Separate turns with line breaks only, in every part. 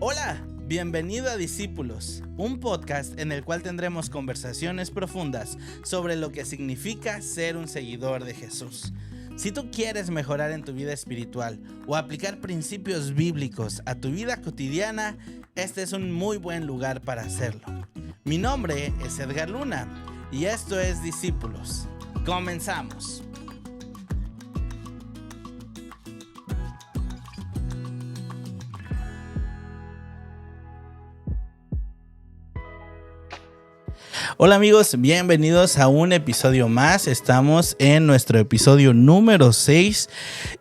Hola, bienvenido a Discípulos, un podcast en el cual tendremos conversaciones profundas sobre lo que significa ser un seguidor de Jesús. Si tú quieres mejorar en tu vida espiritual o aplicar principios bíblicos a tu vida cotidiana, este es un muy buen lugar para hacerlo. Mi nombre es Edgar Luna y esto es Discípulos. Comenzamos. Hola amigos, bienvenidos a un episodio más. Estamos en nuestro episodio número 6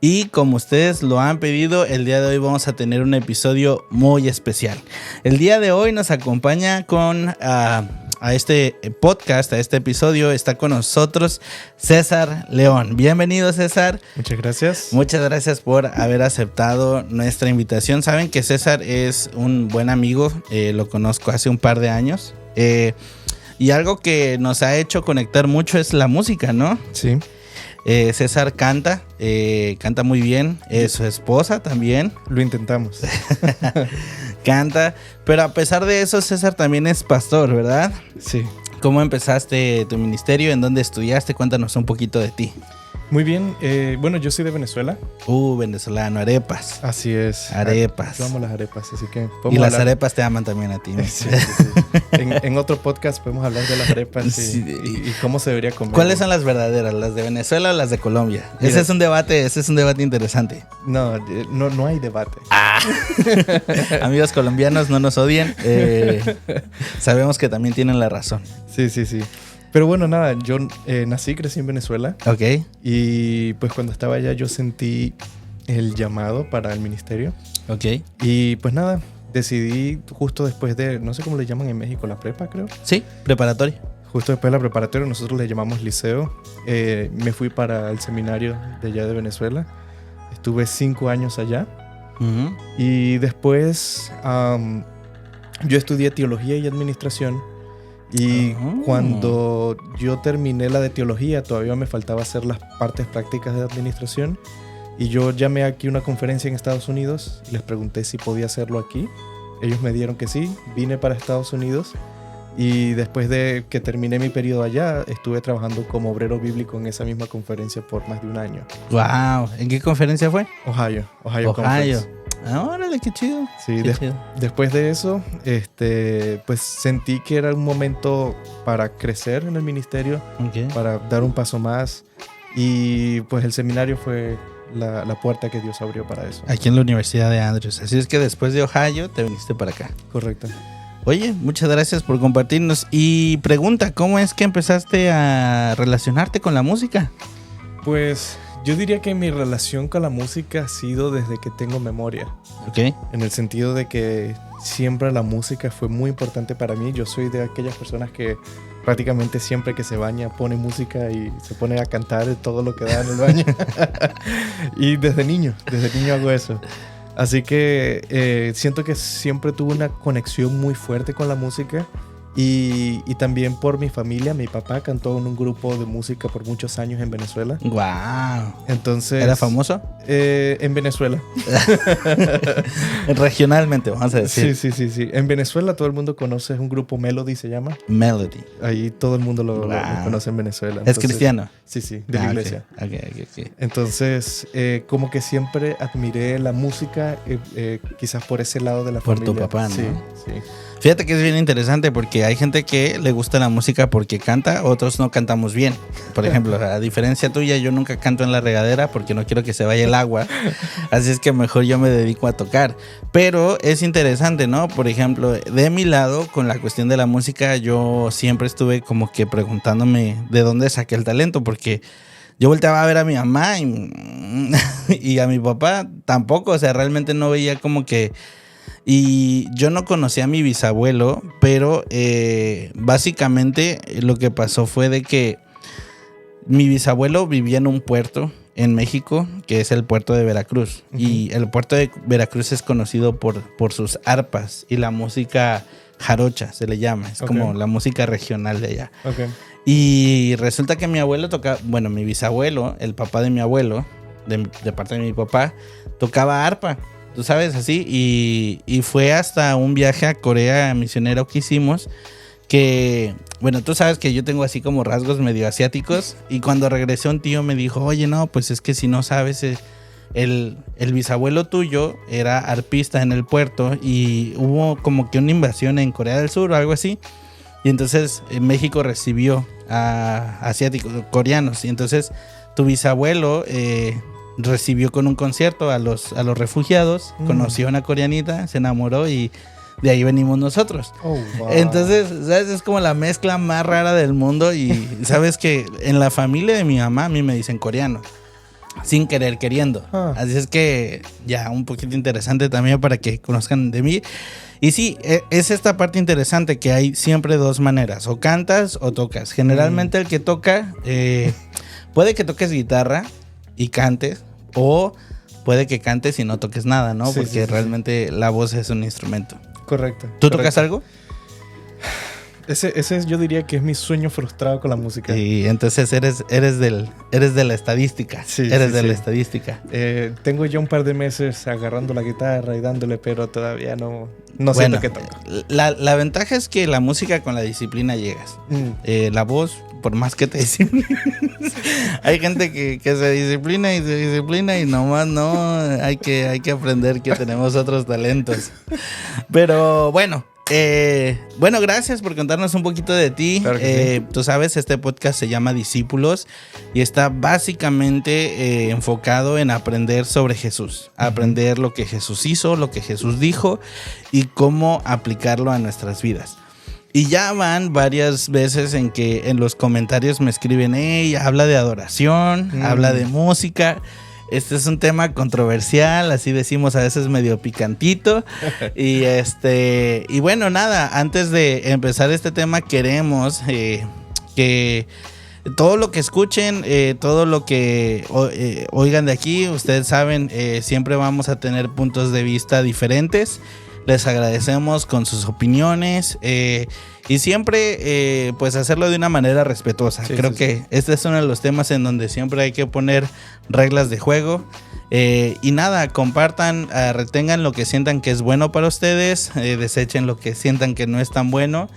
y como ustedes lo han pedido, el día de hoy vamos a tener un episodio muy especial. El día de hoy nos acompaña a este podcast, a este episodio, está con nosotros César León. Bienvenido, César.
Muchas gracias.
Muchas gracias por haber aceptado nuestra invitación. Saben que César es un buen amigo, lo conozco hace un par de años. Y algo que nos ha hecho conectar mucho es la música, ¿no?
Sí.
César canta muy bien. Su esposa también.
Lo intentamos.
Canta, pero a pesar de eso, César también es pastor, ¿verdad?
Sí.
¿Cómo empezaste tu ministerio? ¿En dónde estudiaste? Cuéntanos un poquito de ti.
Muy bien. Bueno, yo soy de Venezuela.
Venezolano, arepas.
Así es.
Arepas.
Yo amo las arepas, así que...
Y las arepas te aman también a ti, ¿no?
Sí. En otro podcast podemos hablar de las arepas y cómo se debería comer.
¿Cuáles son las verdaderas? ¿Las de Venezuela o las de Colombia? Mira, ese es un debate interesante.
No hay debate.
Amigos colombianos, no nos odien. Sabemos que también tienen la razón.
Sí. Pero bueno, nada, yo crecí en Venezuela.
Ok.
Y pues cuando estaba allá yo sentí el llamado para el ministerio.
Ok.
Y pues nada, decidí justo después de, no sé cómo le llaman en México, la prepa, creo.
Sí, preparatoria.
Justo después de la preparatoria, nosotros le llamamos liceo. Me fui para el seminario de allá de Venezuela. Estuve 5 años allá.
Uh-huh.
Y después yo estudié teología y administración. Y cuando yo terminé la de teología, todavía me faltaba hacer las partes prácticas de administración. Y yo llamé aquí a una conferencia en Estados Unidos y les pregunté si podía hacerlo aquí. Ellos me dieron que sí, vine para Estados Unidos. Y después de que terminé mi periodo allá, estuve trabajando como obrero bíblico en esa misma conferencia por más de 1 año.
¡Wow! ¿En qué conferencia fue?
Ohio Conference.
Órale, qué chido.
Sí,
chido.
Después de eso, pues sentí que era un momento para crecer en el ministerio, para dar un paso más. Y pues el seminario fue la puerta que Dios abrió para eso.
Aquí en la Universidad de Andrews. Así es que después de Ohio te viniste para acá.
Correcto.
Oye, muchas gracias por compartirnos. Y pregunta, ¿cómo es que empezaste a relacionarte con la música?
Pues yo diría que mi relación con la música ha sido desde que tengo memoria.
Ok.
En el sentido de que siempre la música fue muy importante para mí. Yo soy de aquellas personas que prácticamente siempre que se baña pone música y se pone a cantar todo lo que da en el baño. Y desde niño hago eso. Así que siento que siempre tuve una conexión muy fuerte con la música. Y también por mi familia. Mi papá cantó en un grupo de música por muchos años en Venezuela.
¡Wow!
Entonces,
¿Era famoso?
En Venezuela.
Regionalmente, vamos a decir.
Sí. En Venezuela todo el mundo conoce un grupo, Melody se llama.
Melody.
Ahí todo el mundo lo conoce en Venezuela.
Entonces, ¿es cristiano?
Sí, de la iglesia.
Okay.
Entonces, como que siempre admiré la música, quizás por ese lado de la familia.
Por tu papá, ¿no?
Sí.
Fíjate que es bien interesante porque hay gente que le gusta la música porque canta, otros no cantamos bien. Por ejemplo, a diferencia tuya, yo nunca canto en la regadera porque no quiero que se vaya el agua. Así es que mejor yo me dedico a tocar. Pero es interesante, ¿no? Por ejemplo, de mi lado, con la cuestión de la música, yo siempre estuve como que preguntándome de dónde saqué el talento, porque yo volteaba a ver a mi mamá y a mi papá tampoco, o sea, realmente no veía como que... Y yo no conocía a mi bisabuelo, pero básicamente lo que pasó fue de que mi bisabuelo vivía en un puerto en México, que es el puerto de Veracruz. Uh-huh. Y el puerto de Veracruz es conocido por sus arpas y la música jarocha, se le llama. Es como la música regional de allá.
Okay.
Y resulta que mi abuelo tocaba, bueno, mi bisabuelo, el papá de mi abuelo, de parte de mi papá, tocaba arpa. tú sabes, así. Y fue hasta un viaje a Corea misionero que hicimos. Que, bueno, tú sabes que yo tengo así como rasgos medio asiáticos. Y cuando regresé, un tío me dijo, oye, no, pues es que si no sabes, el bisabuelo tuyo era arpista en el puerto. Y hubo como que una invasión en Corea del Sur o algo así. Y entonces México recibió a asiáticos, coreanos. Y entonces tu bisabuelo recibió con un concierto a los refugiados. Conoció a una coreanita, se enamoró y de ahí venimos nosotros. Oh, wow. Entonces, ¿sabes? Es como la mezcla más rara del mundo. Y sabes que en la familia de mi mamá a mí me dicen coreano, sin querer queriendo. Así es que ya un poquito interesante también para que conozcan de mí. Y sí, es esta parte interesante que hay siempre dos maneras, o cantas o tocas. Generalmente el que toca, puede que toques guitarra y cantes, o puede que cantes y no toques nada, ¿no? Sí, porque realmente la voz es un instrumento.
Correcto.
¿Tú tocas algo?
Ese yo diría que es mi sueño frustrado con la música.
Y entonces eres de la estadística. Sí, eres de la estadística.
Tengo ya un par de meses agarrando la guitarra y dándole, pero todavía no siento que toco.
La ventaja es que la música con la disciplina llegas. La voz, por más que te disciplines. Hay gente que se disciplina y nomás no. Hay que aprender que tenemos otros talentos. Pero bueno. Bueno, gracias por contarnos un poquito de ti. Claro que sí. Tú sabes, este podcast se llama Discípulos y está básicamente enfocado en aprender sobre Jesús, aprender lo que Jesús hizo, lo que Jesús dijo y cómo aplicarlo a nuestras vidas. Y ya van varias veces en que en los comentarios me escriben, hey, habla de adoración, habla de música. Este es un tema controversial, así decimos a veces medio picantito. Y bueno, nada, antes de empezar este tema queremos que todo lo que escuchen, todo lo que oigan de aquí, ustedes saben, siempre vamos a tener puntos de vista diferentes. Les agradecemos con sus opiniones y siempre pues hacerlo de una manera respetuosa. Creo que este es uno de los temas en donde siempre hay que poner reglas de juego. Y nada, compartan, retengan lo que sientan que es bueno para ustedes, desechen lo que sientan que no es tan bueno.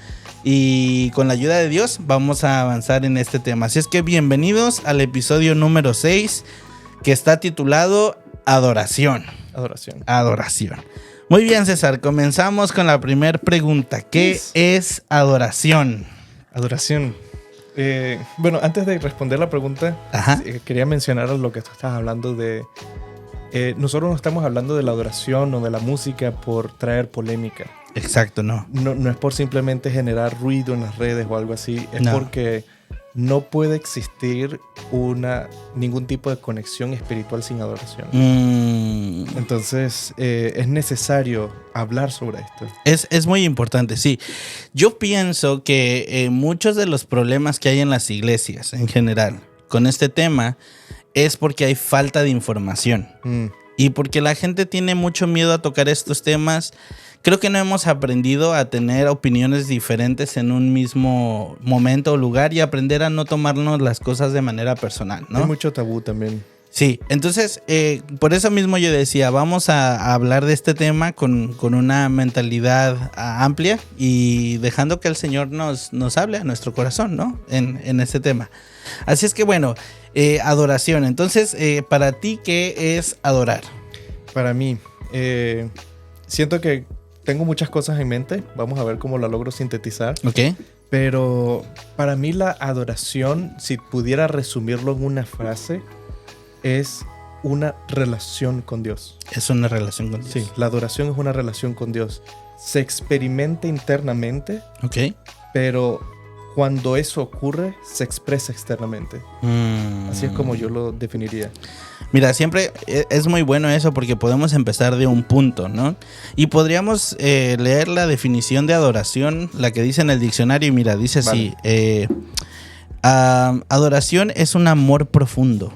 Y con la ayuda de Dios vamos a avanzar en este tema. Así es que bienvenidos al episodio número 6, que está titulado Adoración. Adoración. Muy bien, César, comenzamos con la primera pregunta. ¿Qué es adoración?
Adoración. Bueno, antes de responder la pregunta, quería mencionar lo que tú estás hablando de... nosotros no estamos hablando de la adoración o de la música por traer polémica.
Exacto, no.
No es por simplemente generar ruido en las redes o algo así. Es porque no puede existir ningún tipo de conexión espiritual sin adoración. Entonces, es necesario hablar sobre esto.
Es muy importante, sí. Yo pienso que muchos de los problemas que hay en las iglesias en general con este tema es porque hay falta de información. Y porque la gente tiene mucho miedo a tocar estos temas. Creo que no hemos aprendido a tener opiniones diferentes en un mismo momento o lugar y aprender a no tomarnos las cosas de manera personal, ¿no?
Hay mucho tabú también.
Sí, entonces por eso mismo yo decía, vamos a hablar de este tema con una mentalidad amplia y dejando que el Señor nos hable a nuestro corazón, ¿no? En este tema. Así es que bueno, adoración. Entonces, para ti, ¿qué es adorar?
Para mí, siento que tengo muchas cosas en mente. Vamos a ver cómo la logro sintetizar.
Ok.
Pero para mí la adoración, si pudiera resumirlo en una frase, es una relación con Dios.
Es una relación con Dios.
Sí, la adoración es una relación con Dios. Se experimenta internamente.
Ok.
Pero cuando eso ocurre, se expresa externamente. Así es como yo lo definiría.
Mira, siempre es muy bueno eso porque podemos empezar de un punto, ¿no? Y podríamos leer la definición de adoración, la que dice en el diccionario, y mira, dice así, adoración es un amor profundo.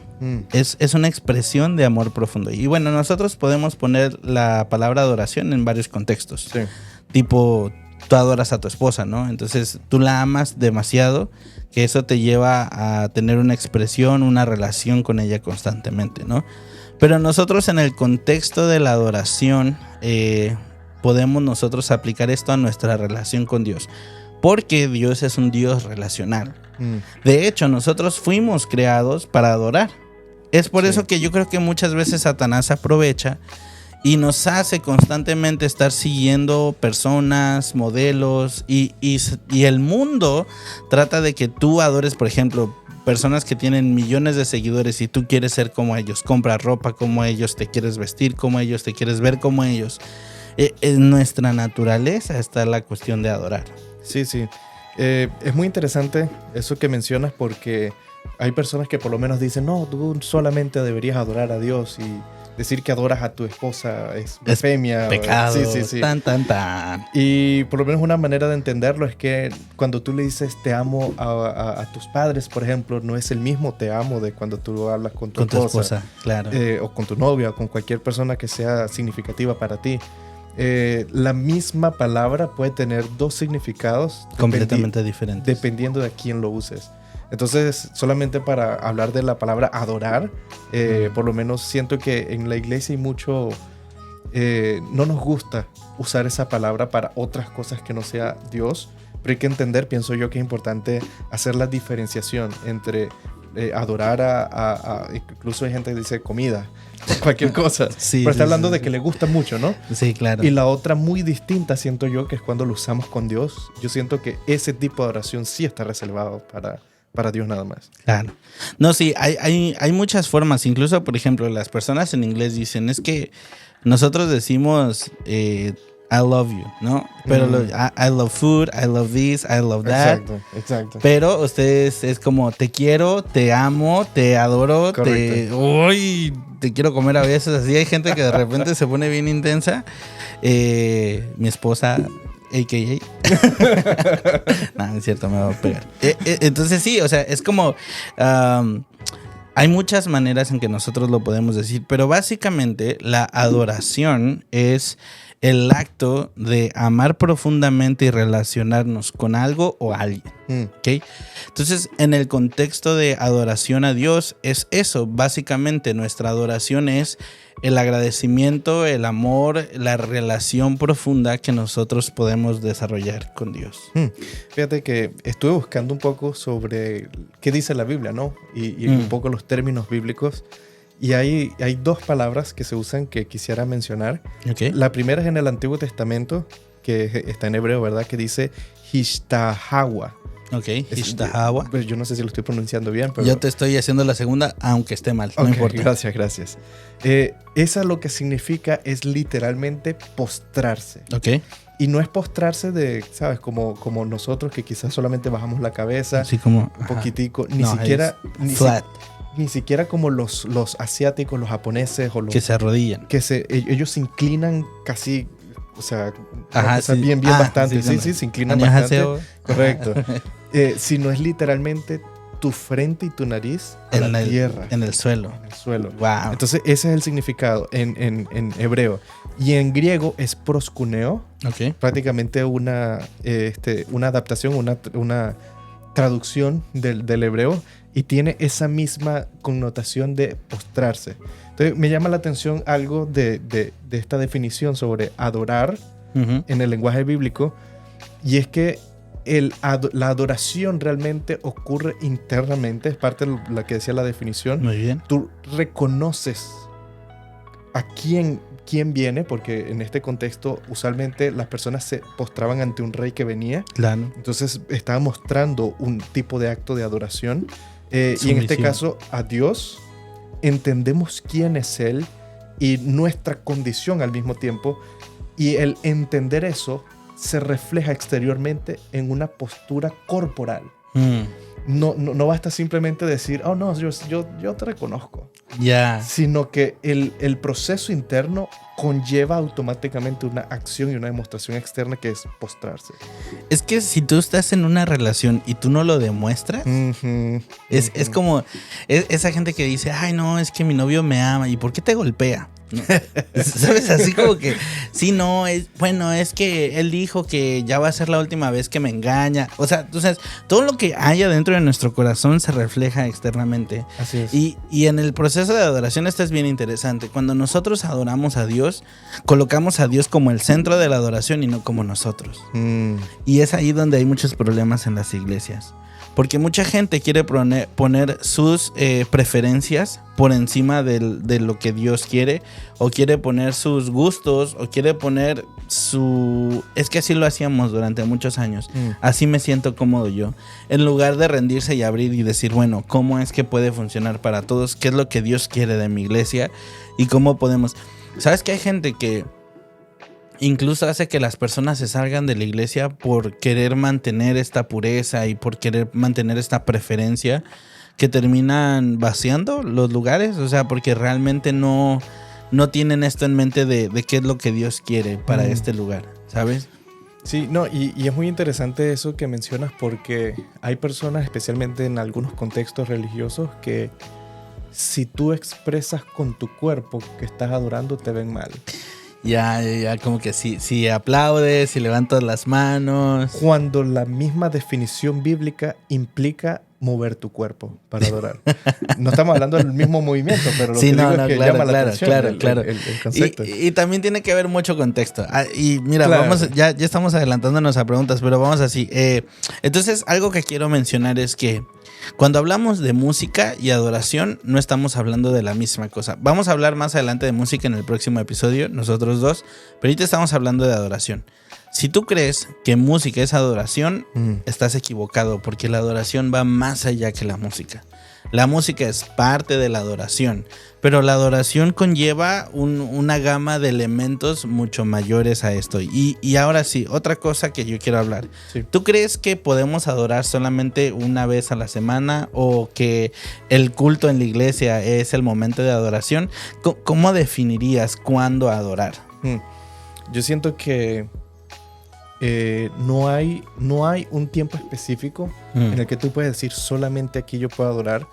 Es una expresión de amor profundo. Y bueno, nosotros podemos poner la palabra adoración en varios contextos. Sí. Tipo, tú adoras a tu esposa, ¿no? Entonces tú la amas demasiado, que eso te lleva a tener una expresión, una relación con ella constantemente, ¿no? Pero nosotros en el contexto de la adoración podemos nosotros aplicar esto a nuestra relación con Dios. Porque Dios es un Dios relacional. De hecho, nosotros fuimos creados para adorar. Es por eso que yo creo que muchas veces Satanás aprovecha y nos hace constantemente estar siguiendo personas, modelos y el mundo trata de que tú adores, por ejemplo, personas que tienen millones de seguidores y tú quieres ser como ellos, compras ropa como ellos, te quieres vestir como ellos, te quieres ver como ellos. En nuestra naturaleza está la cuestión de adorar.
Sí. Es muy interesante eso que mencionas porque hay personas que por lo menos dicen, no, tú solamente deberías adorar a Dios y decir que adoras a tu esposa es blasfemia.
Pecado.
Sí.
Tan.
Y por lo menos una manera de entenderlo es que cuando tú le dices te amo a tus padres, por ejemplo, no es el mismo te amo de cuando tú hablas con tu esposa,
claro.
O con tu novia o con cualquier persona que sea significativa para ti. La misma palabra puede tener dos significados
completamente diferentes
dependiendo de a quién lo uses. Entonces, solamente para hablar de la palabra adorar, por lo menos siento que en la iglesia hay mucho, no nos gusta usar esa palabra para otras cosas que no sea Dios, pero hay que entender, pienso yo, que es importante hacer la diferenciación entre adorar incluso hay gente que dice comida, cualquier cosa, pero está hablando de que le gusta mucho, ¿no?
Sí, claro.
Y la otra muy distinta siento yo que es cuando lo usamos con Dios. Yo siento que ese tipo de oración sí está reservado para Dios nada más.
Claro. No, sí, hay muchas formas. Incluso, por ejemplo, las personas en inglés dicen, es que nosotros decimos I love you, ¿no? Pero I love food, I love this, I love that.
Exacto.
Pero ustedes es como te quiero, te amo, te adoro, te quiero comer a veces. Así hay gente que de repente se pone bien intensa. Mi esposa, a.k.a. No, es cierto, me va a pegar. Entonces sí, o sea, es como hay muchas maneras en que nosotros lo podemos decir, pero básicamente la adoración es el acto de amar profundamente y relacionarnos con algo o alguien. ¿Okay? Entonces, en el contexto de adoración a Dios, es eso. Básicamente, nuestra adoración es el agradecimiento, el amor, la relación profunda que nosotros podemos desarrollar con Dios.
Fíjate que estuve buscando un poco sobre qué dice la Biblia, ¿no? Y un poco los términos bíblicos. Y hay dos palabras que se usan que quisiera mencionar.
Okay.
La primera es en el Antiguo Testamento, que está en hebreo, ¿verdad? Que dice Hishtahawa.
Ok, Hishtahawa.
Pues yo no sé si lo estoy pronunciando bien, pero...
Yo te estoy haciendo la segunda, aunque esté mal, no importa.
Gracias. Esa lo que significa es literalmente postrarse.
Ok.
Y no es postrarse de, ¿sabes? Como nosotros que quizás solamente bajamos la cabeza.
Así como...
Un poquitico. Ni siquiera como los asiáticos, los japoneses o los...
Que se arrodillan.
Ellos se inclinan casi... O sea, bien bastante. Sí, se inclinan bastante. Correcto. Sino es literalmente tu frente y tu nariz en la tierra.
En el suelo.
Wow. Entonces, ese es el significado en hebreo. Y en griego es proskuneo.
Okay.
Prácticamente una adaptación, una traducción del hebreo. Y tiene esa misma connotación de postrarse. Entonces, me llama la atención algo de esta definición sobre adorar en el lenguaje bíblico. Y es que la adoración realmente ocurre internamente. Es parte de lo que decía la definición.
Muy bien.
Tú reconoces a quién viene, porque en este contexto usualmente las personas se postraban ante un rey que venía.
Claro.
Entonces estaba mostrando un tipo de acto de adoración. Y en este caso a Dios, entendemos quién es Él y nuestra condición al mismo tiempo, y el entender eso se refleja exteriormente en una postura corporal. No basta simplemente decir, oh no, yo te reconozco.
Yeah.
Sino que el proceso interno conlleva automáticamente una acción y una demostración externa que es postrarse.
Es que si tú estás en una relación y tú no lo demuestras, es como esa gente que dice, ay no, es que mi novio me ama, ¿y por qué te golpea? ¿Sabes? Así como que, sí, no, es que él dijo que ya va a ser la última vez que me engaña. O sea, tú sabes, todo lo que hay adentro de nuestro corazón se refleja externamente.
Así es.
Y en el proceso de adoración esto es bien interesante. Cuando nosotros adoramos a Dios, colocamos a Dios como el centro de la adoración y no como nosotros. Y es ahí donde hay muchos problemas en las iglesias. Porque mucha gente quiere poner sus preferencias por encima de lo que Dios quiere, o quiere poner sus gustos, o quiere poner su... Es que así lo hacíamos durante muchos años. Así me siento cómodo yo. En lugar de rendirse y abrir y decir, bueno, ¿cómo es que puede funcionar para todos? ¿Qué es lo que Dios quiere de mi iglesia? ¿Y cómo podemos...? ¿Sabes que hay gente que incluso hace que las personas se salgan de la iglesia por querer mantener esta pureza y por querer mantener esta preferencia, que terminan vaciando los lugares? O sea, porque realmente no tienen esto en mente de qué es lo que Dios quiere para este lugar, ¿sabes?
Sí, no, y es muy interesante eso que mencionas, porque hay personas, especialmente en algunos contextos religiosos, que si tú expresas con tu cuerpo que estás adorando, te ven mal.
Ya, como que si aplaudes, si levantas las manos.
Cuando la misma definición bíblica implica mover tu cuerpo para adorar. No estamos hablando del mismo movimiento, pero lo que digo es que llama la atención el concepto.
Y también tiene que haber mucho contexto. Y mira,
Claro.
ya estamos adelantándonos a preguntas, pero vamos así. Entonces, algo que quiero mencionar es que cuando hablamos de música y adoración, no estamos hablando de la misma cosa. Vamos a hablar más adelante de música en el próximo episodio, nosotros dos, pero ahorita estamos hablando de adoración. Si tú crees que música es adoración, estás equivocado, porque la adoración va más allá que la música. La música es parte de la adoración, pero la adoración conlleva una gama de elementos mucho mayores a esto. Y ahora sí, otra cosa que yo quiero hablar.
Sí.
¿Tú crees que podemos adorar solamente una vez a la semana, o que el culto en la iglesia es el momento de adoración? ¿Cómo definirías cuándo adorar?
Yo siento que no hay un tiempo específico en el que tú puedes decir solamente aquí yo puedo adorar.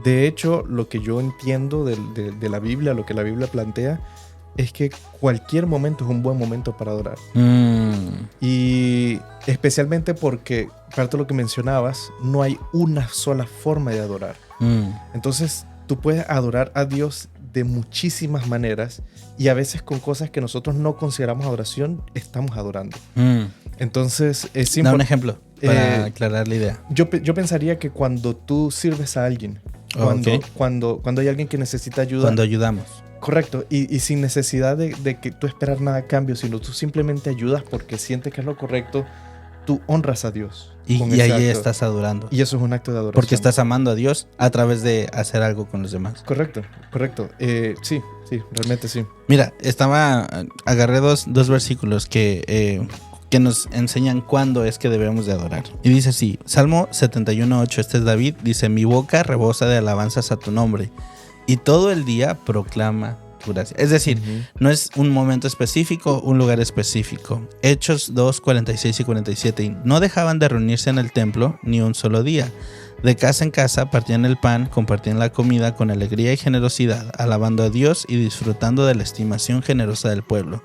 De hecho, lo que yo entiendo de la Biblia, lo que la Biblia plantea, es que cualquier momento es un buen momento para adorar. Y especialmente porque, parte de lo que mencionabas, no hay una sola forma de adorar. Entonces, tú puedes adorar a Dios de muchísimas maneras, y a veces con cosas que nosotros no consideramos adoración, estamos adorando. Entonces, es
Da un ejemplo para aclarar la idea.
Yo pensaría que cuando tú sirves a alguien, cuando hay alguien que necesita ayuda,
Cuando ayudamos.
correcto, y sin necesidad de que tú esperar nada a cambio, sino tú simplemente ayudas porque sientes que es lo correcto, tú honras a Dios.
Y
con ese
ahí
acto.
estás adorando.
Y eso es un acto de adoración.
Porque estás amando a Dios a través de hacer algo con los demás.
Correcto. Sí, realmente sí.
Mira, agarré dos versículos que nos enseñan cuándo es que debemos de adorar. Y dice así, Salmo 71:8, este es David, dice: mi boca rebosa de alabanzas a tu nombre, y todo el día proclama tu gracia. Es decir, no es un momento específico, un lugar específico. Hechos 2:46 y 47, y no dejaban de reunirse en el templo ni un solo día. De casa en casa partían el pan, compartían la comida con alegría y generosidad, alabando a Dios y disfrutando de la estimación generosa del pueblo.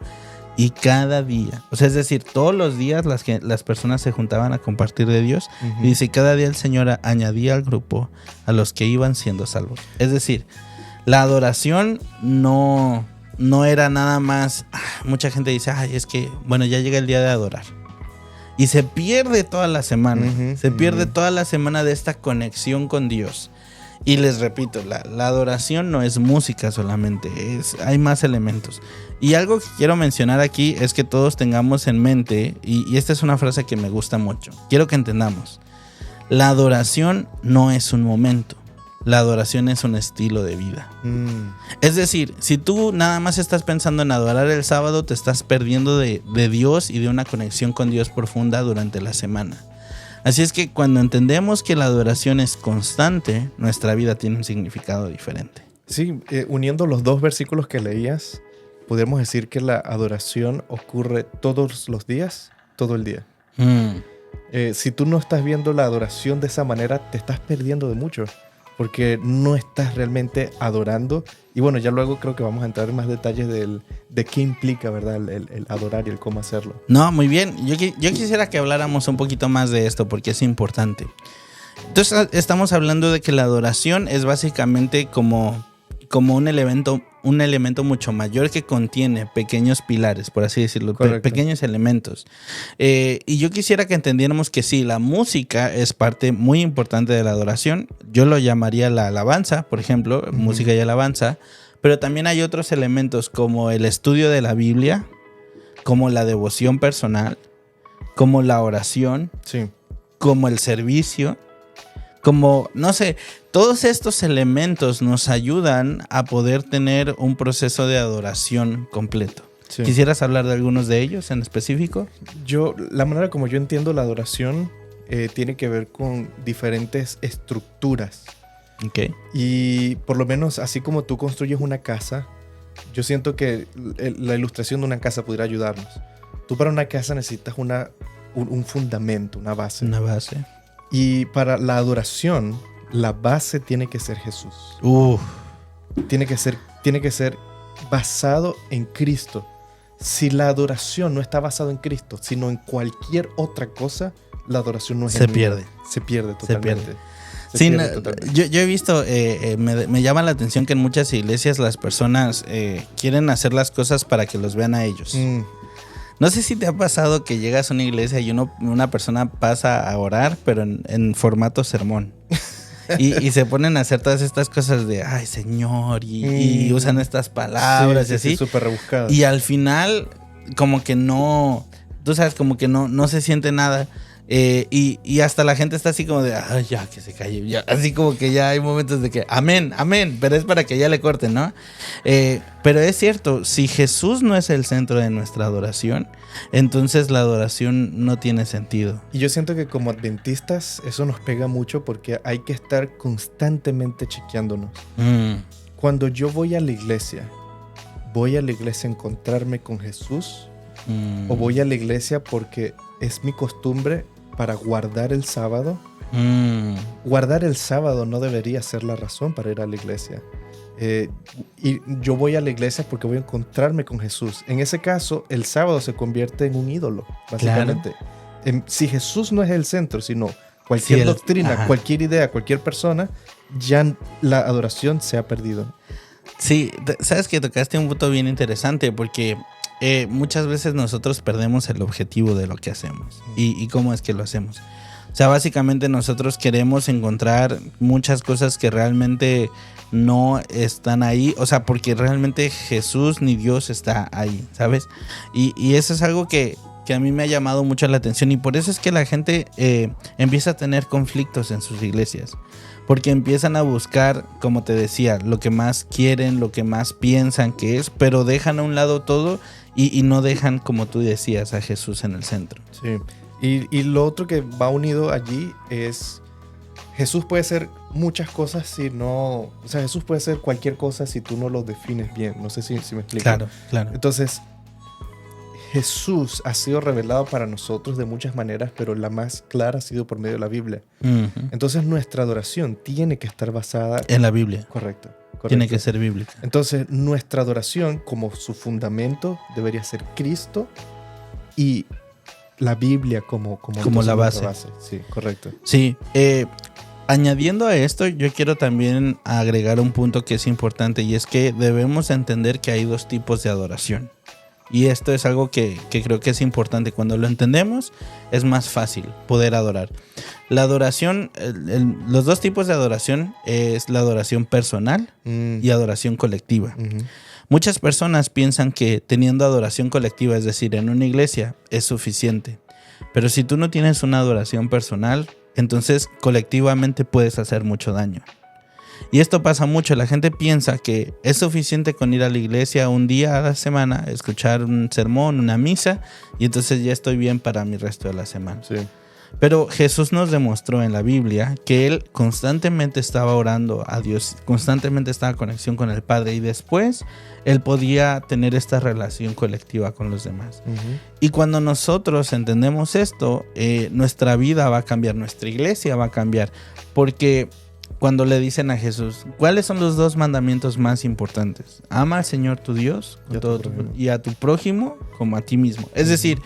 Y cada día, o sea, es decir, todos los días las personas se juntaban a compartir de Dios. Y dice, cada día el Señor añadía al grupo a los que iban siendo salvos. Es decir, la adoración no era nada más. Mucha gente dice, ay, es que, bueno, ya llega el día de adorar. Y se pierde toda la semana. Se pierde toda la semana de esta conexión con Dios. Y les repito, la adoración no es música solamente, hay más elementos. Y algo que quiero mencionar aquí es que todos tengamos en mente, y esta es una frase que me gusta mucho, quiero que entendamos: la adoración no es un momento, la adoración es un estilo de vida. Es decir, si tú nada más estás pensando en adorar el sábado, te estás perdiendo de Dios y de una conexión con Dios profunda durante la semana. Así es que cuando entendemos que la adoración es constante, nuestra vida tiene un significado diferente.
Sí, uniendo los dos versículos que leías, podemos decir que la adoración ocurre todos los días, todo el día. Si tú no estás viendo la adoración de esa manera, te estás perdiendo de mucho. porque no estás realmente adorando. Y bueno, ya luego creo que vamos a entrar en más detalles de qué implica, ¿verdad? El adorar y el cómo hacerlo.
No, muy bien. Yo quisiera que habláramos un poquito más de esto porque es importante. Entonces estamos hablando de que la adoración es básicamente como un elemento mucho mayor que contiene pequeños pilares, por así decirlo, pequeños elementos. Y yo quisiera que entendiéramos que sí, la música es parte muy importante de la adoración. Yo lo llamaría la alabanza, por ejemplo, música y alabanza. Pero también hay otros elementos como el estudio de la Biblia, como la devoción personal, como la oración,
sí,
como el servicio. Como, no sé, todos estos elementos nos ayudan a poder tener un proceso de adoración completo. Sí. ¿Quisieras hablar de algunos de ellos en específico?
La manera como yo entiendo la adoración tiene que ver con diferentes estructuras.
Okay.
Y por lo menos así como tú construyes una casa, yo siento que la ilustración de una casa pudiera ayudarnos. Tú para una casa necesitas un fundamento, una base.
Una base.
Y para la adoración, la base tiene que ser Jesús. Tiene que ser basado en Cristo. Si la adoración no está basada en Cristo, sino en cualquier otra cosa, la adoración no es
Se pierde.
Se pierde totalmente.
Sí, yo he visto, me llama la atención que en muchas iglesias las personas quieren hacer las cosas para que los vean a ellos. No sé si te ha pasado que llegas a una iglesia y una persona pasa a orar, pero en formato sermón. Y se ponen a hacer todas estas cosas de, ay, Señor, y usan estas palabras y así.
Sí, súper rebuscadas.
Y al final, como que no, tú sabes, como que no se siente nada. Y hasta la gente está así como de, ay, ya, que se calle. Ya. Así como que ya hay momentos de que, amén, pero es para que ya le corten, ¿no? Pero es cierto, si Jesús no es el centro de nuestra adoración, entonces la adoración no tiene sentido.
Y yo siento que como adventistas eso nos pega mucho porque hay que estar constantemente chequeándonos. Cuando yo voy a la iglesia a encontrarme con Jesús, o voy a la iglesia porque es mi costumbre para guardar el sábado. Guardar el sábado no debería ser la razón para ir a la iglesia. Y yo voy a la iglesia porque voy a encontrarme con Jesús. En ese caso, el sábado se convierte en un ídolo, básicamente. Claro. Si Jesús no es el centro, sino cualquier doctrina, cualquier idea, cualquier persona, ya la adoración se ha perdido.
Sí, sabes que tocaste un punto bien interesante porque muchas veces nosotros perdemos el objetivo de lo que hacemos y cómo es que lo hacemos. O sea, básicamente nosotros queremos encontrar muchas cosas que realmente no están ahí. O sea, porque realmente Jesús ni Dios está ahí, ¿sabes? Y eso es algo que a mí me ha llamado mucho la atención. Y por eso es que la gente empieza a tener conflictos en sus iglesias. Porque empiezan a buscar, como te decía, lo que más quieren, lo que más piensan que es. Pero dejan a un lado todo y no dejan, como tú decías, a Jesús en el centro.
Sí. Y lo otro que va unido allí es, Jesús puede ser muchas cosas si no, o sea, Jesús puede ser cualquier cosa si tú no lo defines bien. No sé si me explico.
Claro.
Entonces, Jesús ha sido revelado para nosotros de muchas maneras, pero la más clara ha sido por medio de la Biblia. Entonces, nuestra adoración tiene que estar basada
en la Biblia.
Correcto.
Tiene que ser bíblica.
Entonces, nuestra adoración, como su fundamento, debería ser Cristo y la Biblia como
la base.
Sí, correcto.
Sí, añadiendo a esto, yo quiero también agregar un punto que es importante y es que debemos entender que hay dos tipos de adoración. Y esto es algo que creo que es importante. Cuando lo entendemos, es más fácil poder adorar. La adoración, los dos tipos de adoración es la adoración personal y adoración colectiva. Muchas personas piensan que teniendo adoración colectiva, es decir, en una iglesia, es suficiente. Pero si tú no tienes una adoración personal, entonces colectivamente puedes hacer mucho daño. Y esto pasa mucho. La gente piensa que es suficiente con ir a la iglesia un día a la semana, escuchar un sermón, una misa, y entonces ya estoy bien para mi resto de la semana.
Sí.
Pero Jesús nos demostró en la Biblia que Él constantemente estaba orando a Dios, constantemente estaba en conexión con el Padre y después Él podía tener esta relación colectiva con los demás. Y cuando nosotros entendemos esto, nuestra vida va a cambiar, nuestra iglesia va a cambiar, porque cuando le dicen a Jesús, ¿cuáles son los 2 mandamientos más importantes? Ama al Señor tu Dios y a tu prójimo como a ti mismo. Es decir,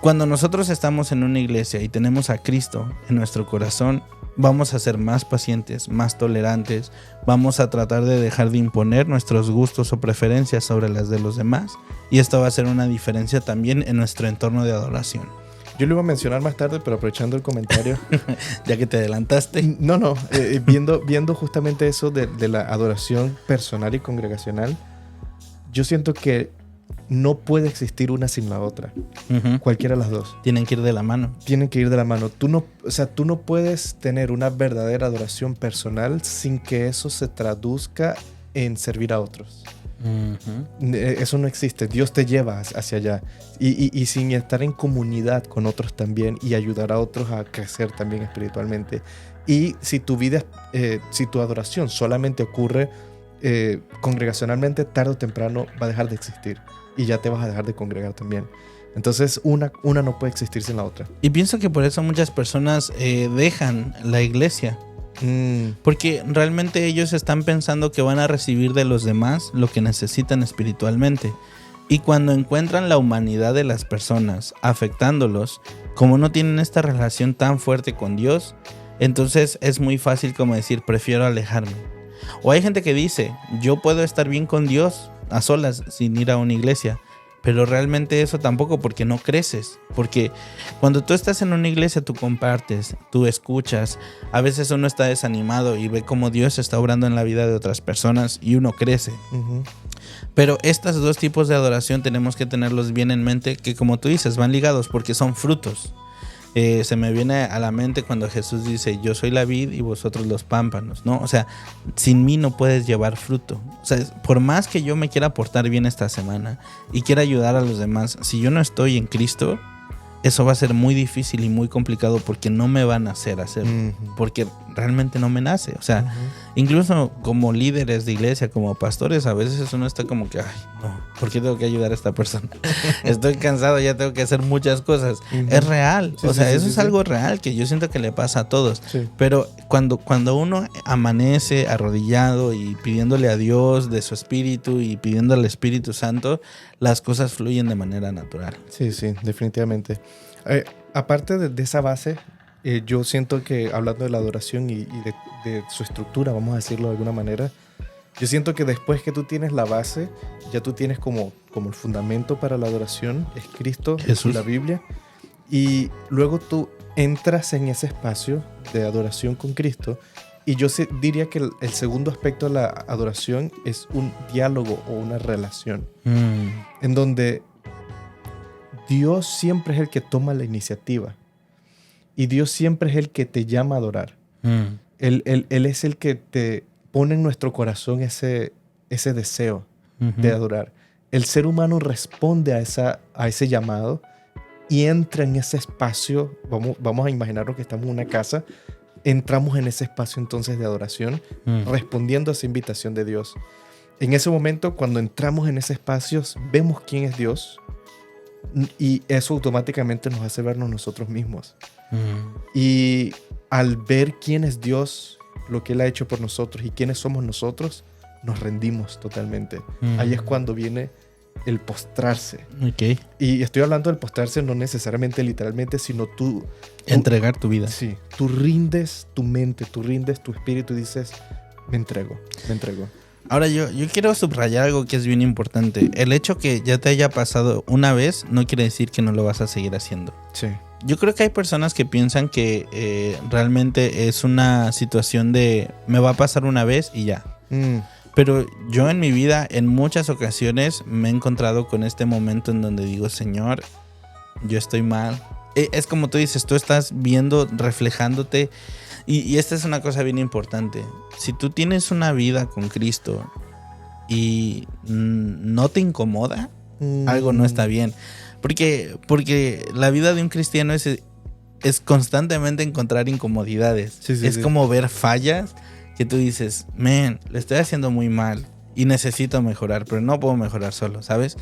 cuando nosotros estamos en una iglesia y tenemos a Cristo en nuestro corazón, vamos a ser más pacientes, más tolerantes, vamos a tratar de dejar de imponer nuestros gustos o preferencias sobre las de los demás, y esto va a hacer una diferencia también en nuestro entorno de adoración.
Yo lo iba a mencionar más tarde, pero aprovechando el comentario.
Ya que te adelantaste.
No. Viendo justamente eso de la adoración personal y congregacional, yo siento que no puede existir una sin la otra.
Uh-huh.
Cualquiera de las dos.
Tienen que ir de la mano.
Tienen que ir de la mano. Tú no puedes tener una verdadera adoración personal sin que eso se traduzca en servir a otros. Uh-huh. Eso no existe. Dios te lleva hacia allá. Y sin estar en comunidad con otros también y ayudar a otros a crecer también espiritualmente. Y si tu adoración solamente ocurre congregacionalmente, tarde o temprano va a dejar de existir. Y ya te vas a dejar de congregar también. Entonces una no puede existir sin la otra.
Y pienso que por eso muchas personas dejan la iglesia. Porque realmente ellos están pensando que van a recibir de los demás lo que necesitan espiritualmente. Y cuando encuentran la humanidad de las personas afectándolos, como no tienen esta relación tan fuerte con Dios, entonces es muy fácil como decir, prefiero alejarme. O hay gente que dice, yo puedo estar bien con Dios a solas sin ir a una iglesia. Pero realmente eso tampoco, porque no creces. Porque cuando tú estás en una iglesia, tú compartes, tú escuchas. A veces uno está desanimado y ve cómo Dios está obrando en la vida de otras personas y uno crece. Uh-huh. Pero estos 2 tipos de adoración tenemos que tenerlos bien en mente, que como tú dices, van ligados porque son frutos. Se me viene a la mente cuando Jesús dice, yo soy la vid y vosotros los pámpanos, ¿no? O sea, sin mí no puedes llevar fruto. O sea, por más que yo me quiera portar bien esta semana y quiera ayudar a los demás, si yo no estoy en Cristo, eso va a ser muy difícil y muy complicado porque no me van a hacer hacerlo. Uh-huh. Porque realmente no me nace. O sea, uh-huh. Incluso como líderes de iglesia, como pastores, a veces uno está como que, ay, no, ¿por qué tengo que ayudar a esta persona? Estoy cansado, ya tengo que hacer muchas cosas. Uh-huh. Es real. Sí, o sea, eso es algo real que yo siento que le pasa a todos. Sí. Pero cuando uno amanece arrodillado y pidiéndole a Dios de su espíritu y pidiéndole al Espíritu Santo, las cosas fluyen de manera natural.
Sí, definitivamente. Aparte de esa base, yo siento que hablando de la adoración y de su estructura, vamos a decirlo de alguna manera, yo siento que después que tú tienes la base, ya tú tienes como el fundamento para la adoración, es Cristo, Jesús, la Biblia, y luego tú entras en ese espacio de adoración con Cristo, y yo diría que el segundo aspecto de la adoración es un diálogo o una relación, en donde Dios siempre es el que toma la iniciativa y Dios siempre es el que te llama a adorar. Él es el que te pone en nuestro corazón ese deseo de adorar. El ser humano responde a ese llamado y entra en ese espacio. Vamos a imaginarnos que estamos en una casa. Entramos en ese espacio entonces de adoración, respondiendo a esa invitación de Dios. En ese momento, cuando entramos en ese espacio, vemos quién es Dios. Y eso automáticamente nos hace vernos nosotros mismos. Y al ver quién es Dios, lo que Él ha hecho por nosotros y quiénes somos nosotros, nos rendimos totalmente. Ahí es cuando viene el postrarse.
Okay.
Y estoy hablando del postrarse no necesariamente literalmente, sino tú
entregar tu vida.
Sí, tú rindes tu mente, tú rindes tu espíritu y dices, me entrego.
Ahora yo quiero subrayar algo que es bien importante. El hecho que ya te haya pasado una vez no quiere decir que no lo vas a seguir haciendo.
Sí.
Yo creo que hay personas que piensan que realmente es una situación de me va a pasar una vez y ya. Pero yo en mi vida en muchas ocasiones me he encontrado con este momento en donde digo, Señor, yo estoy mal. Es como tú dices, tú estás viendo, reflejándote. Y esta es una cosa bien importante. Si tú tienes una vida con Cristo y no te incomoda, algo no está bien. Porque la vida de un cristiano es constantemente encontrar incomodidades. Sí, como ver fallas que tú dices, le estoy haciendo muy mal y necesito mejorar, pero no puedo mejorar solo, ¿sabes?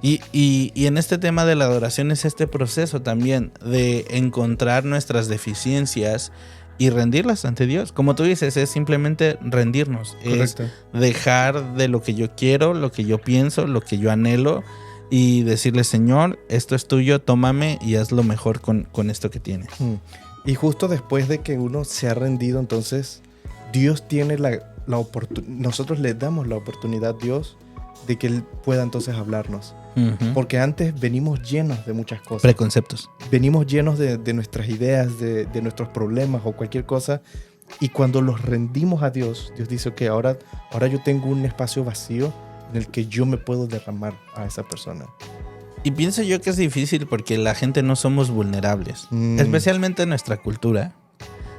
Y en este tema de la adoración es este proceso también de encontrar nuestras deficiencias y rendirlas ante Dios. Como tú dices, es simplemente rendirnos.
Correcto.
Es dejar de lo que yo quiero, lo que yo pienso, lo que yo anhelo y decirle, Señor, esto es tuyo, tómame y haz lo mejor con esto que tienes.
Y justo después de que uno se ha rendido, entonces Dios tiene la oportunidad, nosotros le damos la oportunidad a Dios de que Él pueda entonces hablarnos. Porque antes venimos llenos de muchas cosas.
Preconceptos.
Venimos llenos de nuestras ideas, de nuestros problemas o cualquier cosa. Y cuando los rendimos a Dios, Dios dice, ok, ahora yo tengo un espacio vacío en el que yo me puedo derramar a esa persona.
Y pienso yo que es difícil porque la gente no somos vulnerables. Especialmente en nuestra cultura.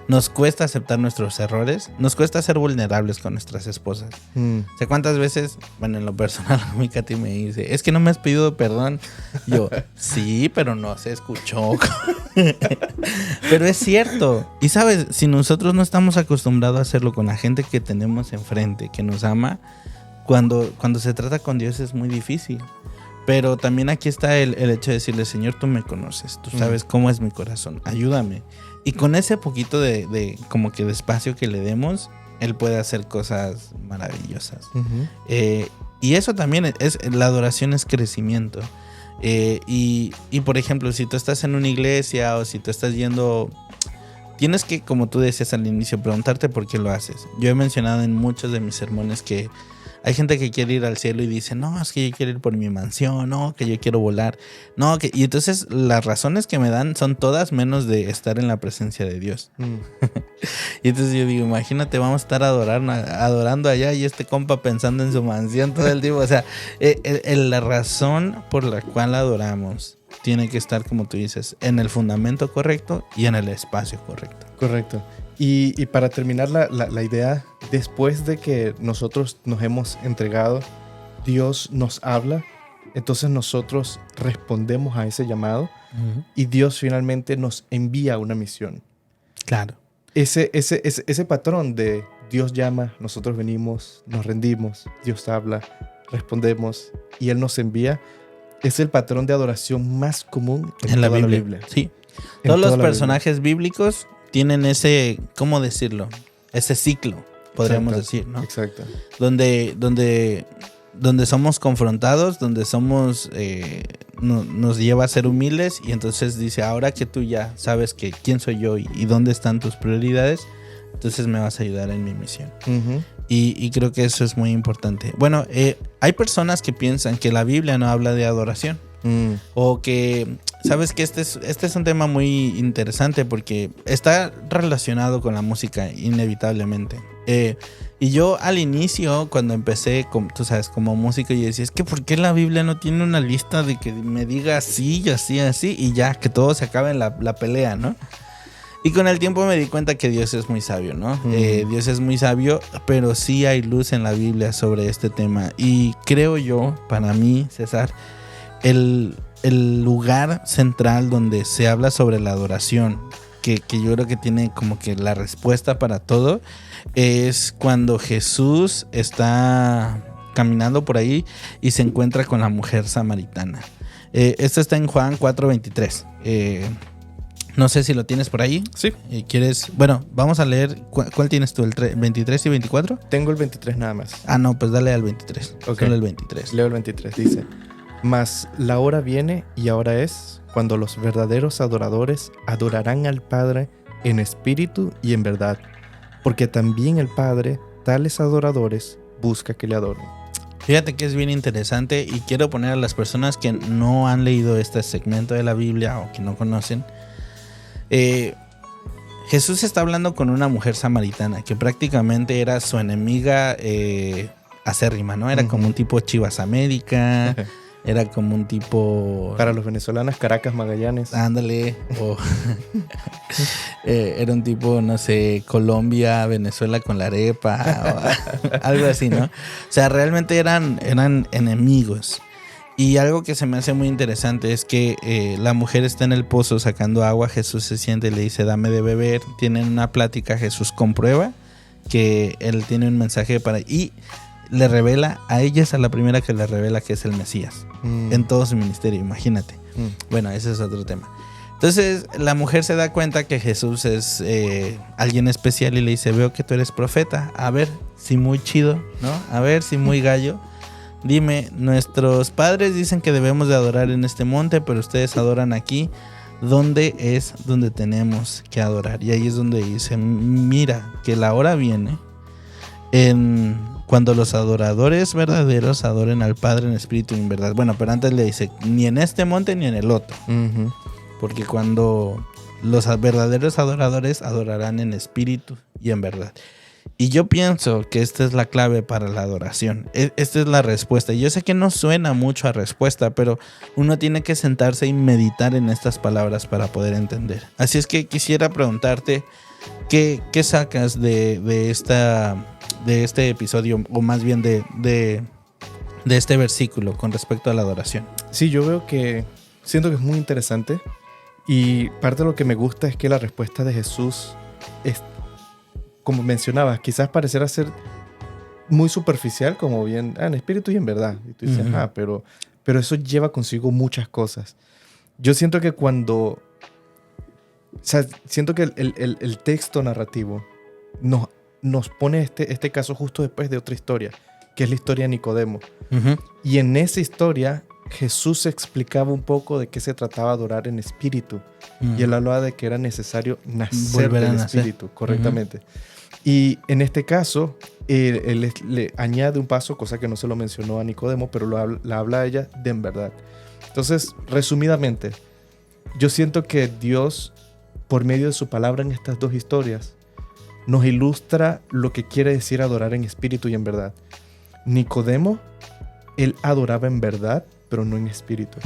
Nos cuesta aceptar nuestros errores. Nos cuesta ser vulnerables con nuestras esposas. O sea, ¿cuántas veces, bueno, en lo personal, mi Katy me dice, es que no me has pedido perdón? Yo, sí, pero no se escuchó. Pero es cierto. Y sabes, si nosotros no estamos acostumbrados a hacerlo con la gente que tenemos enfrente, que nos ama, cuando se trata con Dios es muy difícil. Pero también aquí está el hecho de decirle, Señor, tú me conoces, tú sabes cómo es mi corazón, ayúdame. Y con ese poquito de como que de espacio que le demos, Él puede hacer cosas maravillosas. Y eso también la adoración es crecimiento. Y por ejemplo, si tú estás en una iglesia o si tú estás yendo, tienes que, como tú decías al inicio, preguntarte por qué lo haces. Yo he mencionado en muchos de mis sermones que hay gente que quiere ir al cielo y dice, no, es que yo quiero ir por mi mansión, no, que yo quiero volar, no, que... Y entonces las razones que me dan son todas menos de estar en la presencia de Dios. Y entonces yo digo, imagínate, vamos a estar adorando allá y este compa pensando en su mansión todo el tiempo. O sea, la razón por la cual adoramos tiene que estar, como tú dices, en el fundamento correcto y en el espacio correcto.
Correcto. Y para terminar la idea, después de que nosotros nos hemos entregado, Dios nos habla, entonces nosotros respondemos a ese llamado y Dios finalmente nos envía una misión.
Claro.
Ese patrón de Dios llama, nosotros venimos, nos rendimos, Dios habla, respondemos y Él nos envía, es el patrón de adoración más común en la Biblia.
Sí. Todos los personajes bíblicos tienen ese, ¿cómo decirlo? Ese ciclo, podríamos decir, ¿no?
Exacto.
Donde somos confrontados, donde nos lleva a ser humildes y entonces dice, ahora que tú ya sabes que quién soy yo y dónde están tus prioridades, entonces me vas a ayudar en mi misión. Y creo que eso es muy importante. Bueno, hay personas que piensan que la Biblia no habla de adoración. O que, sabes que este es un tema muy interesante porque está relacionado con la música inevitablemente. Y yo al inicio, cuando empecé, tú sabes, como músico, yo decía, es que ¿por qué la Biblia no tiene una lista de que me diga así y así, así y ya, que todo se acabe en la pelea, ¿no? Y con el tiempo me di cuenta que Dios es muy sabio, ¿no? Dios es muy sabio, pero sí hay luz en la Biblia sobre este tema. Y creo yo, para mí, César, el lugar central donde se habla sobre la adoración, que yo creo que tiene como que la respuesta para todo, es cuando Jesús está caminando por ahí y se encuentra con la mujer samaritana. Esto está en Juan 4:23. No sé si lo tienes por ahí.
Sí.
¿Quieres? Bueno, vamos a leer. ¿Cuál tienes tú? ¿El 23 y 24?
Tengo el 23 nada más.
Ah, no, pues dale al 23.
Okay.
Solo el 23.
Leo el 23. Dice: Mas la hora viene y ahora es cuando los verdaderos adoradores adorarán al Padre en espíritu y en verdad, porque también el Padre tales adoradores busca que le adoren.
Fíjate que es bien interesante y quiero poner a las personas que no han leído este segmento de la Biblia o que no conocen. Jesús está hablando con una mujer samaritana que prácticamente era su enemiga acérrima, ¿no? Era como un tipo Chivas América, era como un tipo...
Para los venezolanos, Caracas Magallanes.
Ándale. Era un tipo, no sé, Colombia, Venezuela con la arepa, o algo así, ¿no? O sea, realmente eran enemigos. Y algo que se me hace muy interesante es que la mujer está en el pozo sacando agua, Jesús se siente y le dice, dame de beber. Tienen una plática, Jesús comprueba que él tiene un mensaje para... Y le revela, a ella es a la primera que le revela que es el Mesías en todo su ministerio, imagínate. Bueno, ese es otro tema. Entonces la mujer se da cuenta que Jesús es alguien especial y le dice, veo que tú eres profeta, a ver si muy chido, ¿no? A ver si muy gallo. Dime, nuestros padres dicen que debemos de adorar en este monte, pero ustedes adoran aquí. ¿Dónde es donde tenemos que adorar? Y ahí es donde dice, mira, que la hora viene cuando los adoradores verdaderos adoren al Padre en espíritu y en verdad. Bueno, pero antes le dice, ni en este monte ni en el otro. Uh-huh. Porque cuando los verdaderos adoradores adorarán en espíritu y en verdad. Y yo pienso que esta es la clave para la adoración. Esta es la respuesta. Yo sé que no suena mucho a respuesta, pero uno tiene que sentarse y meditar en estas palabras para poder entender. Así es que quisiera preguntarte, ¿qué sacas de este episodio, o más bien de este versículo con respecto a la adoración?
Sí, yo siento que es muy interesante. Y parte de lo que me gusta es que la respuesta de Jesús es, como mencionabas, quizás parecerá ser muy superficial, como bien, en espíritu y en verdad. Y tú dices, uh-huh. pero eso lleva consigo muchas cosas. Yo siento que siento que el texto narrativo nos pone este caso justo después de otra historia, que es la historia de Nicodemo. Uh-huh. Y en esa historia Jesús explicaba un poco de qué se trataba adorar en espíritu. Y él hablaba de que era necesario nacer del espíritu, correctamente. Y en este caso, él le añade un paso, cosa que no se lo mencionó a Nicodemo, pero la habla a ella de en verdad. Entonces, resumidamente, yo siento que Dios, por medio de su palabra en estas dos historias, nos ilustra lo que quiere decir adorar en espíritu y en verdad. Nicodemo, él adoraba en verdad, pero no en espíritu.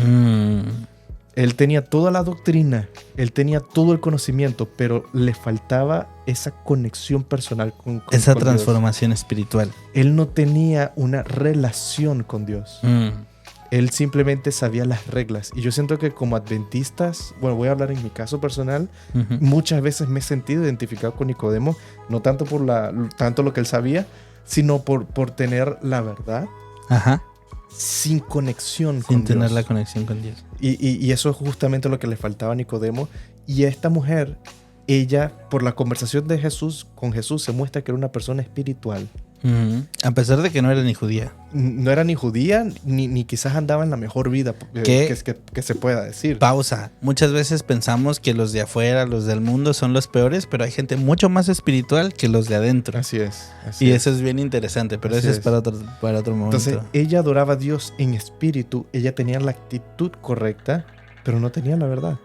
Él tenía toda la doctrina, él tenía todo el conocimiento, pero le faltaba esa conexión personal con
esa transformación espiritual.
Él no tenía una relación con Dios. Él simplemente sabía las reglas. Y yo siento que como adventistas, bueno, voy a hablar en mi caso personal, uh-huh. Muchas veces me he sentido identificado con Nicodemo, no tanto por tanto lo que él sabía, sino por tener la verdad. Ajá. Sin conexión con Dios.
Sin tener la conexión con Dios.
Y eso es justamente lo que le faltaba a Nicodemo. Y a esta mujer, ella, por la conversación de Jesús con Jesús, se muestra que era una persona espiritual.
Uh-huh. A pesar de que no era ni judía.
No era ni judía, ni quizás andaba en la mejor vida que se pueda decir.
Pausa. Muchas veces pensamos que los de afuera, los del mundo son los peores, pero hay gente mucho más espiritual que los de adentro.
Así es.
Eso es bien interesante, pero eso es para otro momento.
Entonces, ella adoraba a Dios en espíritu, ella tenía la actitud correcta, pero no tenía la verdad.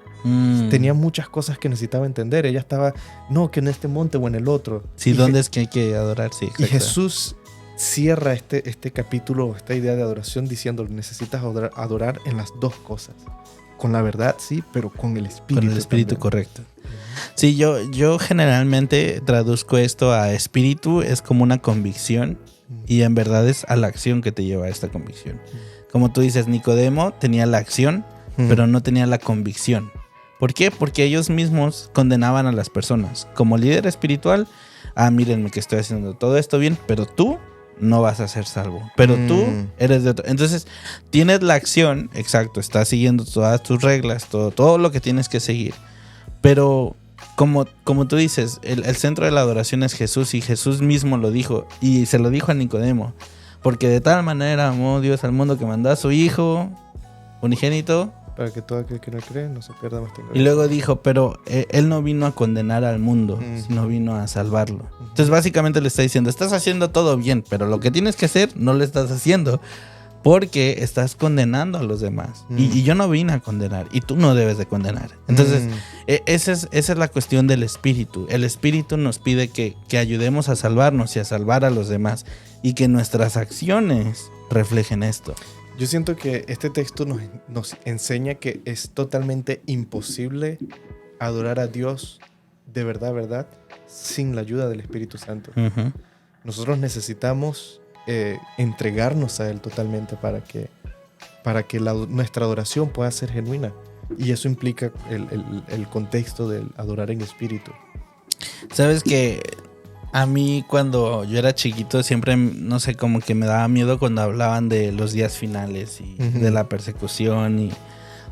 Tenía muchas cosas que necesitaba entender. Ella estaba, no, que en este monte o en el otro.
Sí, ¿dónde es que hay que adorar? Sí,
y Jesús cierra este capítulo, esta idea de adoración, diciendo, necesitas adorar en las dos cosas. Con la verdad, sí, pero con el espíritu.
Con el espíritu también. Correcto. Sí, yo generalmente traduzco esto a espíritu, es como una convicción, y en verdad es a la acción que te lleva a esta convicción. Como tú dices, Nicodemo tenía la acción, pero no tenía la convicción. ¿Por qué? Porque ellos mismos condenaban a las personas. Como líder espiritual, mírenme que estoy haciendo todo esto bien, pero tú no vas a ser salvo. Pero tú eres de otro. Entonces, tienes la acción, exacto, estás siguiendo todas tus reglas, todo lo que tienes que seguir. Pero, como tú dices, el centro de la adoración es Jesús, y Jesús mismo lo dijo, y se lo dijo a Nicodemo. Porque de tal manera amó Dios al mundo que mandó a su Hijo unigénito,
para que todo aquel que no cree no se pierda más tenga.
Y luego dijo, pero él no vino a condenar al mundo, sino vino a salvarlo. Entonces básicamente le está diciendo, estás haciendo todo bien, pero lo que tienes que hacer no lo estás haciendo, porque estás condenando a los demás. Y yo no vine a condenar, y tú no debes de condenar. Entonces esa es la cuestión del espíritu. El espíritu nos pide que ayudemos a salvarnos y a salvar a los demás, y que nuestras acciones reflejen esto.
Yo siento que este texto nos enseña que es totalmente imposible adorar a Dios de verdad, sin la ayuda del Espíritu Santo. Uh-huh. Nosotros necesitamos entregarnos a Él totalmente para que nuestra adoración pueda ser genuina. Y eso implica el contexto del adorar en espíritu.
¿Sabes que a mí cuando yo era chiquito siempre, no sé, como que me daba miedo cuando hablaban de los días finales y de la persecución y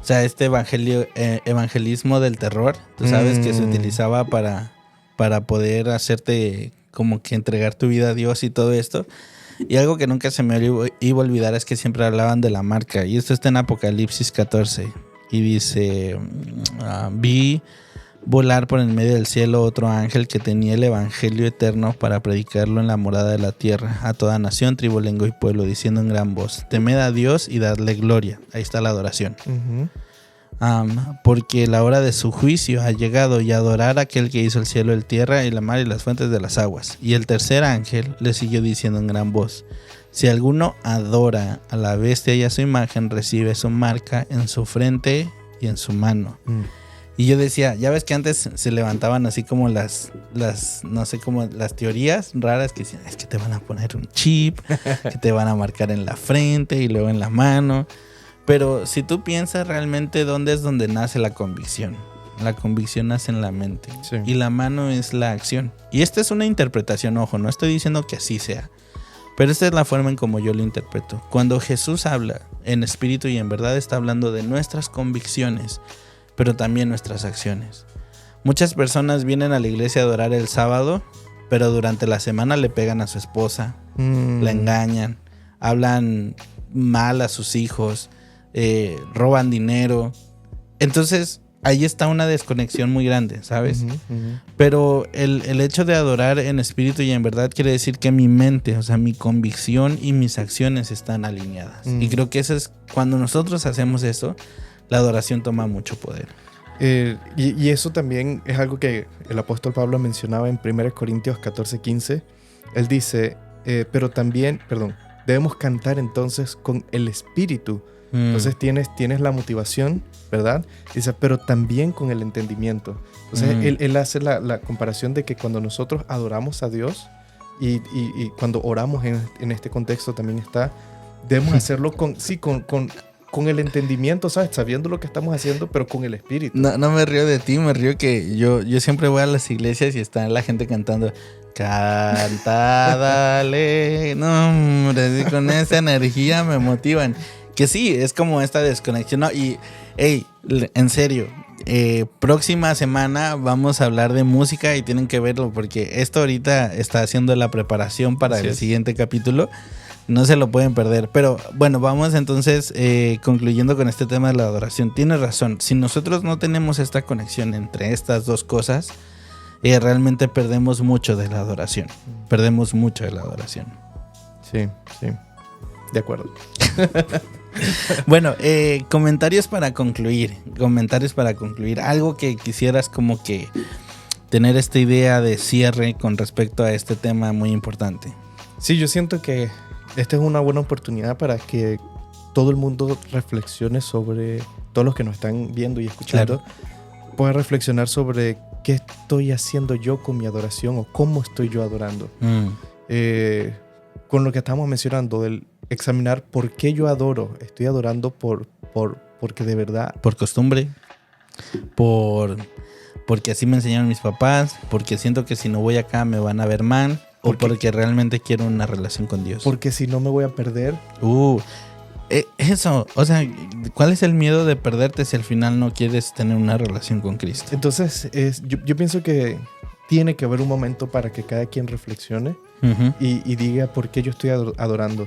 O sea, este evangelismo del terror, tú sabes que se utilizaba para poder hacerte como que entregar tu vida a Dios y todo esto. Y algo que nunca se me iba a olvidar es que siempre hablaban de la marca. Y esto está en Apocalipsis 14. Y dice, vi volar por en medio del cielo otro ángel que tenía el evangelio eterno para predicarlo en la morada de la tierra a toda nación, tribu, lengua y pueblo, diciendo en gran voz: temed a Dios y dadle gloria. Ahí está la adoración. Porque la hora de su juicio ha llegado, y adorar a aquel que hizo el cielo, el tierra y la mar y las fuentes de las aguas. Y el tercer ángel le siguió diciendo en gran voz: si alguno adora a la bestia y a su imagen, recibe su marca en su frente y en su mano. Y yo decía, ya ves que antes se levantaban así como las no sé, como las teorías raras que decían, es que te van a poner un chip, que te van a marcar en la frente y luego en la mano. Pero si tú piensas realmente, ¿dónde es donde nace la convicción? La convicción nace en la mente. Sí. Y la mano es la acción. Y esta es una interpretación, ojo, no estoy diciendo que así sea. Pero esta es la forma en como yo lo interpreto. Cuando Jesús habla en espíritu y en verdad, está hablando de nuestras convicciones, pero también nuestras acciones. Muchas personas vienen a la iglesia a adorar el sábado, pero durante la semana le pegan a su esposa, la engañan, hablan mal a sus hijos, roban dinero. Entonces ahí está una desconexión muy grande, ¿sabes? Pero el hecho de adorar en espíritu y en verdad quiere decir que mi mente, o sea, mi convicción y mis acciones están alineadas. Y creo que eso es cuando nosotros hacemos eso, la adoración toma mucho poder.
Y eso también es algo que el apóstol Pablo mencionaba en 1 Corintios 14:15. Él dice, debemos cantar entonces con el espíritu. Entonces tienes la motivación, ¿verdad? Dice, pero también con el entendimiento. Entonces él hace la comparación de que cuando nosotros adoramos a Dios y cuando oramos en este contexto también está, debemos hacerlo con el entendimiento, ¿sabes? Sabiendo lo que estamos haciendo, pero con el espíritu.
No me río de ti, me río que yo siempre voy a las iglesias y está la gente cantando, canta, dale. No, hombre, con esa energía me motivan. Que sí, es como esta desconexión, ¿no? Y, hey, en serio, próxima semana vamos a hablar de música y tienen que verlo porque esto ahorita está haciendo la preparación para el siguiente capítulo. No se lo pueden perder. Pero bueno, vamos entonces concluyendo con este tema de la adoración. Tienes razón, si nosotros no tenemos esta conexión entre estas dos cosas, realmente perdemos mucho de la adoración. Perdemos mucho de la adoración.
Sí, de acuerdo.
Bueno, comentarios para concluir. Algo que quisieras como que tener esta idea de cierre con respecto a este tema muy importante.
Sí, yo siento que esta es una buena oportunidad para que todo el mundo reflexione sobre, todos los que nos están viendo y escuchando, pueda reflexionar sobre qué estoy haciendo yo con mi adoración o cómo estoy yo adorando. Con lo que estamos mencionando, del examinar por qué yo adoro. Estoy adorando porque de verdad...
Por costumbre, porque así me enseñaron mis papás, porque siento que si no voy acá me van a ver mal, o porque realmente quiero una relación con Dios.
Porque si no me voy a perder.
Eso, o sea, ¿cuál es el miedo de perderte si al final no quieres tener una relación con Cristo?
Entonces, yo pienso que tiene que haber un momento para que cada quien reflexione y diga por qué yo estoy adorando.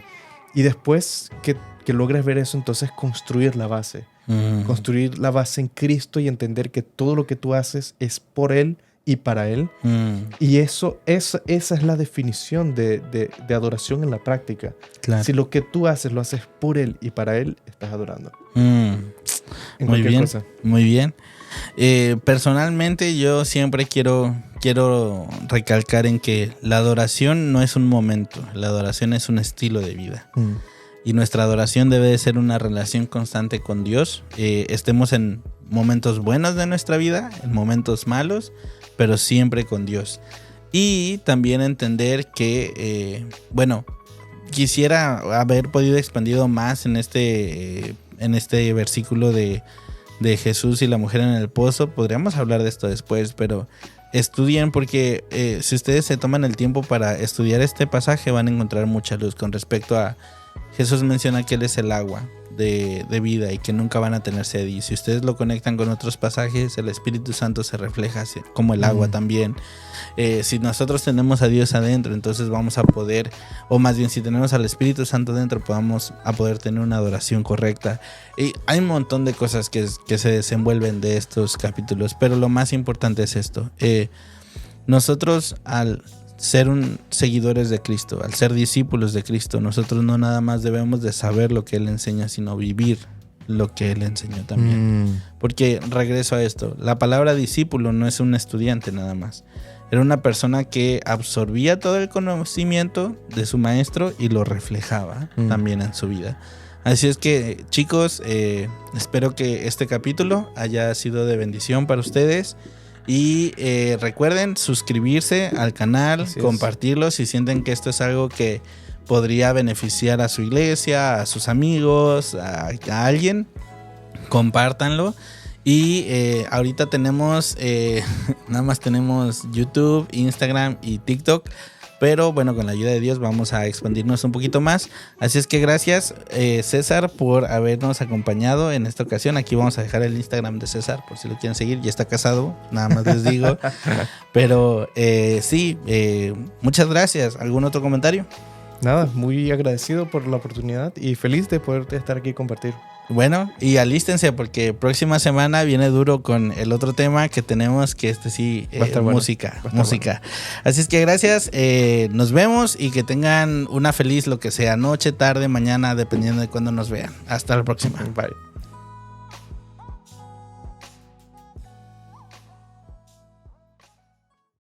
Y después que logres ver eso, entonces construir la base. Construir la base en Cristo y entender que todo lo que tú haces es por Él y para Él. Y esa es la definición de adoración en la práctica. Claro. Si lo que tú haces lo haces por Él y para Él, estás adorando.
Muy bien, cosa. Muy bien. Personalmente yo siempre quiero recalcar en que la adoración no es un momento, la adoración es un estilo de vida. Y nuestra adoración debe de ser una relación constante con Dios. Estemos en momentos buenos de nuestra vida, en momentos malos, pero siempre con Dios. Y también entender que, quisiera haber podido expandido más en este versículo de Jesús y la mujer en el pozo. Podríamos hablar de esto después, pero estudien porque si ustedes se toman el tiempo para estudiar este pasaje van a encontrar mucha luz con respecto a... Jesús menciona que Él es el agua de vida y que nunca van a tener sed. Y si ustedes lo conectan con otros pasajes, el Espíritu Santo se refleja como el agua también. Si nosotros tenemos a Dios adentro, entonces vamos a poder, o más bien si tenemos al Espíritu Santo dentro, vamos a poder tener una adoración correcta. Y hay un montón de cosas que se desenvuelven de estos capítulos, pero lo más importante es esto. Nosotros, al ser seguidores de Cristo, al ser discípulos de Cristo, nosotros no nada más debemos de saber lo que Él enseña, sino vivir lo que Él enseñó también. Porque regreso a esto, la palabra discípulo no es un estudiante nada más. Era una persona que absorbía todo el conocimiento de su maestro y lo reflejaba también en su vida. Así es que, chicos, espero que este capítulo haya sido de bendición para ustedes. Y recuerden suscribirse al canal, compartirlo si sienten que esto es algo que podría beneficiar a su iglesia, a sus amigos, a alguien. Compártanlo. Y ahorita tenemos, nada más tenemos YouTube, Instagram y TikTok. Pero bueno, con la ayuda de Dios vamos a expandirnos un poquito más. Así es que gracias, César, por habernos acompañado en esta ocasión. Aquí vamos a dejar el Instagram de César por si lo quieren seguir. Ya está casado, nada más les digo. Pero sí, muchas gracias. ¿Algún otro comentario?
Nada, muy agradecido por la oportunidad y feliz de poder estar aquí y compartir.
Bueno, y alístense porque próxima semana viene duro con el otro tema que tenemos, que sí, música. Bueno. Así es que gracias, nos vemos y que tengan una feliz lo que sea, noche, tarde, mañana, dependiendo de cuándo nos vean. Hasta la próxima.
Bye.